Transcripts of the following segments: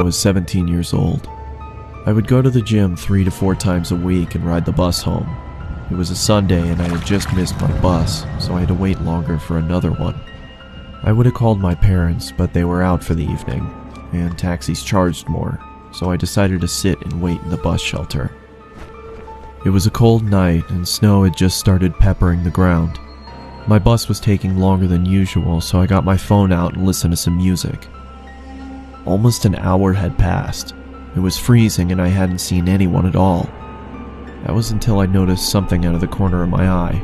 was 17 years old. I would go to the gym 3 to 4 times a week and ride the bus home. It was a Sunday and I had just missed my bus, so I had to wait longer for another one. I would have called my parents, but they were out for the evening, and taxis charged more, so I decided to sit and wait in the bus shelter. It was a cold night and snow had just started peppering the ground. My bus was taking longer than usual, so I got my phone out and listened to some music. Almost an hour had passed. It was freezing and I hadn't seen anyone at all. That was until I noticed something out of the corner of my eye.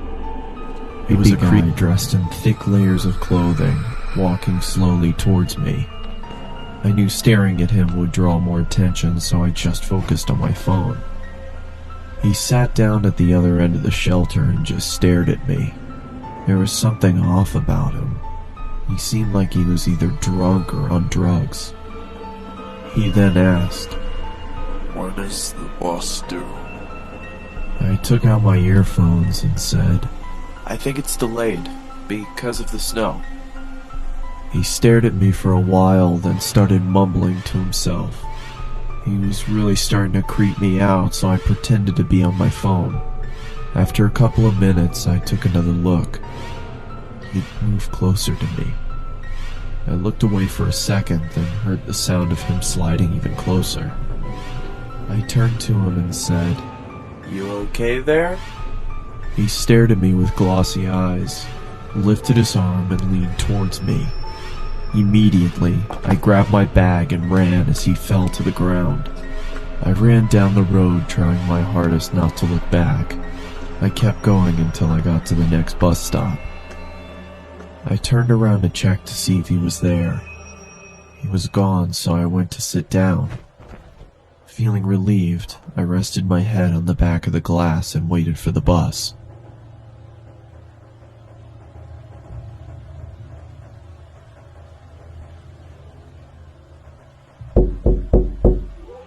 It was a creep dressed in thick layers of clothing, walking slowly towards me. I knew staring at him would draw more attention, so I just focused on my phone. He sat down at the other end of the shelter and just stared at me. There was something off about him. He seemed like he was either drunk or on drugs. He then asked, "When is the bus due?" I took out my earphones and said, "I think it's delayed, because of the snow." He stared at me for a while, then started mumbling to himself. He was really starting to creep me out, so I pretended to be on my phone. After a couple of minutes, I took another look. He'd moved closer to me. I looked away for a second, then heard the sound of him sliding even closer. I turned to him and said, "You okay there?" He stared at me with glossy eyes, lifted his arm and leaned towards me. Immediately, I grabbed my bag and ran as he fell to the ground. I ran down the road, trying my hardest not to look back. I kept going until I got to the next bus stop. I turned around to check to see if he was there. He was gone, so I went to sit down. Feeling relieved, I rested my head on the back of the glass and waited for the bus.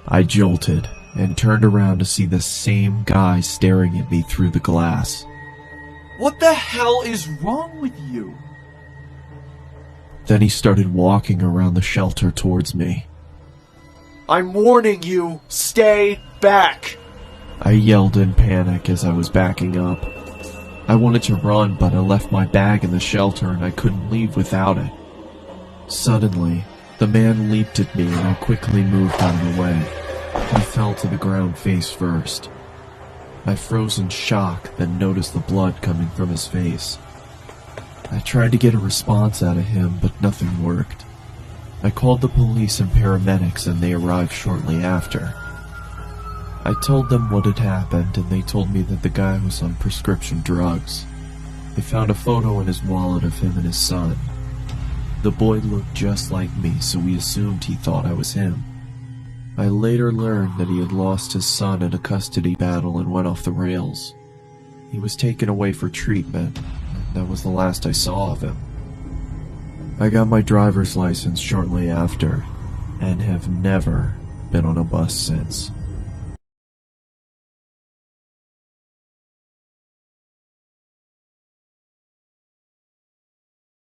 I jolted and turned around to see the same guy staring at me through the glass. "What the hell is wrong with you?" Then he started walking around the shelter towards me. "I'm warning you, stay back!" I yelled in panic as I was backing up. I wanted to run, but I left my bag in the shelter and I couldn't leave without it. Suddenly, the man leaped at me and I quickly moved out of the way. He fell to the ground face first. I froze in shock, then noticed the blood coming from his face. I tried to get a response out of him, but nothing worked. I called the police and paramedics and they arrived shortly after. I told them what had happened and they told me that the guy was on prescription drugs. They found a photo in his wallet of him and his son. The boy looked just like me, so we assumed he thought I was him. I later learned that he had lost his son in a custody battle and went off the rails. He was taken away for treatment. That was the last I saw of him. I got my driver's license shortly after, and have never been on a bus since.